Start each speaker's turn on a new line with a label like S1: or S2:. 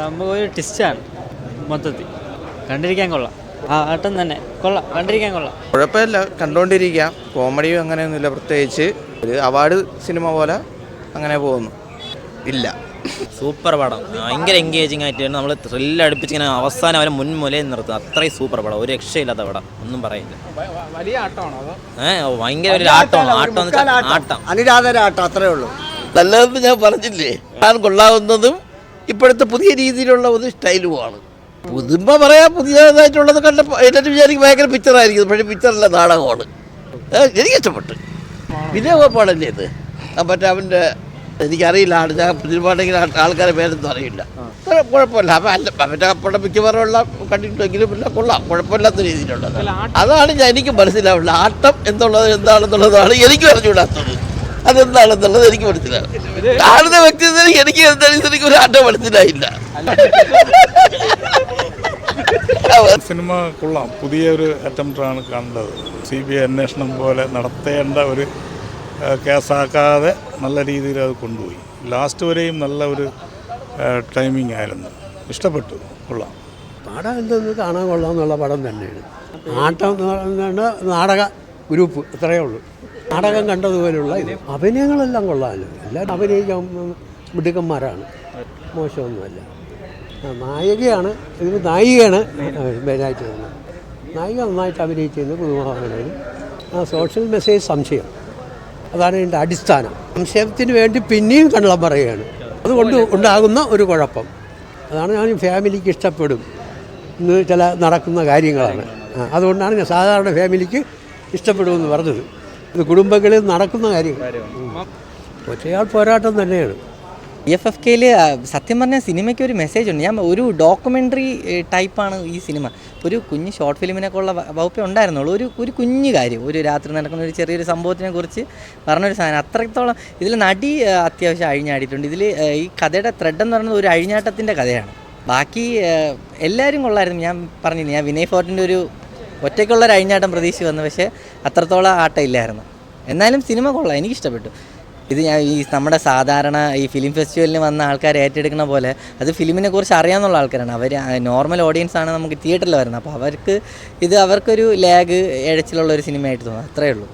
S1: നമുക്കൊരു ട്വിസ്റ്റാണ് മൊത്തത്തിൽ. കണ്ടിരിക്കാൻ കൊള്ളാം. ആട്ടം തന്നെ കൊള്ളാം, കണ്ടിരിക്കാൻ കൊള്ളാം.
S2: കുഴപ്പമില്ല, കണ്ടുകൊണ്ടിരിക്കാം. കോമഡിയും അങ്ങനെയൊന്നുമില്ല, പ്രത്യേകിച്ച് ഒരു അവാർഡ് സിനിമ പോലെ അങ്ങനെ പോകുന്നു ഇല്ല.
S3: സൂപ്പർ പടം, ഭയങ്കര എൻഗേജിങ് ആയിട്ട് നമ്മൾ ത്രില്ലടുപ്പിച്ച് ഇങ്ങനെ അവസാനം അവരെ മുൻമുലയിൽ നിർത്തും. അത്രയും സൂപ്പർ പടം, ഒരു രക്ഷയില്ലാത്ത പടം, ഒന്നും പറയില്ല.
S4: വലിയ ആട്ടമാണോ?
S3: ഭയങ്കര ഒരു ആട്ടമാണ്. ആട്ടം
S4: അനുരാധര ആട്ടം, അത്രേ ഉള്ളൂ.
S5: നല്ലതെന്ന് ഞാൻ പറഞ്ഞില്ലേ. ഞാൻ കൊള്ളാവുന്നതും ഇപ്പോഴത്തെ പുതിയ രീതിയിലുള്ള ഒരു സ്റ്റൈലുമാണ്. പുതുമ്പ പറയാൻ പുതിയതായിട്ടുള്ളത് കണ്ടപ്പോൾ എല്ലാവരും വിചാരിക്കും ഭയങ്കര പിക്ചറായിരിക്കും. പക്ഷേ പിക്ചറല്ല, നാടകമാണ്. എനിക്ക് ഇഷ്ടപ്പെട്ടു. വിനയഗോപാലല്ലേ ഇത്? മറ്റേ അവൻ്റെ എനിക്കറിയില്ല, ഞാൻ പുതിയപാടെങ്കിൽ ആൾക്കാരെ പേരൊന്നും അറിയില്ല. കുഴപ്പമില്ല. അവൻ്റെ അപ്പോഴത്തെ മിക്കവാറുള്ള കണ്ടിട്ടുണ്ടെങ്കിലും പിന്നെ കൊള്ളാം, കുഴപ്പമില്ലാത്ത രീതിയിലുള്ളത്. അതാണ് എനിക്ക് മനസ്സിലാവുള്ളത്. ആട്ടം എന്താണെന്നുള്ളതാണ് എനിക്ക് അറിഞ്ഞുകൂടാത്തത്. അതെന്താണെന്നുള്ളത് എനിക്ക് മനസ്സിലാവും. കാണുന്ന വ്യക്തി എനിക്ക് എന്തായാലും ഒരു ആട്ടം മനസ്സിലായില്ല.
S6: സിനിമ കൊള്ളാം, പുതിയൊരു അറ്റംപ്റ്റാണ് കണ്ടത്. CBI അന്വേഷണം പോലെ നടത്തേണ്ട ഒരു കേസാക്കാതെ നല്ല രീതിയിൽ അത് കൊണ്ടുപോയി. ലാസ്റ്റ് വരെയും നല്ല ഒരു ടൈമിംഗ് ആയിരുന്നു. ഇഷ്ടപ്പെട്ടു, കൊള്ളാം.
S7: പടം എന്തെന്ന് കാണാൻ കൊള്ളാമെന്നുള്ള പടം തന്നെയാണ്. ആട്ടം എന്ന് പറയുന്നത് നാടക ഗ്രൂപ്പ്, അത്രയേ ഉള്ളൂ. നാടകം കണ്ടതുപോലുള്ള ഇത് അഭിനയങ്ങളെല്ലാം കൊള്ളാമല്ലോ. എല്ലാവരും അഭിനയിക്കാൻ മിടുക്കന്മാരാണ്, മോശമൊന്നുമല്ല. നായികയാണ്, ഇതിന് നായികയാണ് മെയിനായിട്ട് വരുന്നത്. നായിക നന്നായിട്ട് അഭിനയിച്ചിരുന്നു. പുതുമുഖങ്ങളിൽ സോഷ്യൽ മെസ്സേജ് സംശയം, അതാണ് ഇതിൻ്റെ അടിസ്ഥാനം. സംശയത്തിന് വേണ്ടി പിന്നെയും കള്ളം പറയുകയാണ്. അതുകൊണ്ട് ഉണ്ടാകുന്ന ഒരു കുഴപ്പം, അതാണ് ഞാൻ ഫാമിലിക്ക് ഇഷ്ടപ്പെടും ഇന്ന് ചില നടക്കുന്ന കാര്യങ്ങളാണ്. അതുകൊണ്ടാണ് ഞാൻ സാധാരണ ഫാമിലിക്ക് ഇഷ്ടപ്പെടുമെന്ന് പറഞ്ഞത്. ഇത് കുടുംബങ്ങളിൽ നടക്കുന്ന കാര്യങ്ങൾ. ഒറ്റയാൾ പോരാട്ടം തന്നെയാണ്.
S8: FFKയിൽ സത്യം പറഞ്ഞാൽ സിനിമയ്ക്ക് ഒരു മെസ്സേജ് ഉണ്ട്. ഞാൻ ഒരു ഡോക്യുമെൻ്ററി ടൈപ്പാണ് ഈ സിനിമ. ഒരു കുഞ്ഞ് ഷോർട്ട് ഫിലിമിനൊക്കെയുള്ള വകുപ്പേ ഉണ്ടായിരുന്നുള്ളൂ. ഒരു കുഞ്ഞു കാര്യം, ഒരു രാത്രി നടക്കുന്ന ഒരു ചെറിയൊരു സംഭവത്തിനെ കുറിച്ച് പറഞ്ഞൊരു സാധനം. അത്രത്തോളം ഇതിൽ നടി അത്യാവശ്യം അഴിഞ്ഞാടിയിട്ടുണ്ട്. ഇതിൽ ഈ കഥയുടെ ത്രെഡ് എന്ന് പറയുന്നത് ഒരു അഴിഞ്ഞാട്ടത്തിൻ്റെ കഥയാണ്. ബാക്കി എല്ലാവരും കൊള്ളായിരുന്നു. ഞാൻ പറഞ്ഞില്ല, ഞാൻ വിനയ് ഫോർട്ടിൻ്റെ ഒരു ഒറ്റയ്ക്കുള്ളൊരു അഴിഞ്ഞാട്ടം പ്രതീക്ഷിച്ച് വന്നു, പക്ഷേ അത്രത്തോളം ആട്ടം ഇല്ലായിരുന്നു. എന്നാലും സിനിമ കൊള്ളാം, എനിക്കിഷ്ടപ്പെട്ടു. ഇത് ഞാൻ ഈ നമ്മുടെ സാധാരണ ഈ ഫിലിം ഫെസ്റ്റിവലിന് വന്ന ആൾക്കാർ ഏറ്റെടുക്കുന്ന പോലെ അത് ഫിലിമിനെ കുറിച്ച് അറിയാവുന്ന ആൾക്കാരാണ്. അവർ നോർമൽ ഓഡിയൻസാണ് നമുക്ക് തിയേറ്ററിൽ വരുന്നത്. അപ്പോൾ അവർക്കൊരു ലാഗ് എഴച്ചിലുള്ള ഒരു സിനിമയായിട്ട് തോന്നും, അത്രയേ ഉള്ളൂ.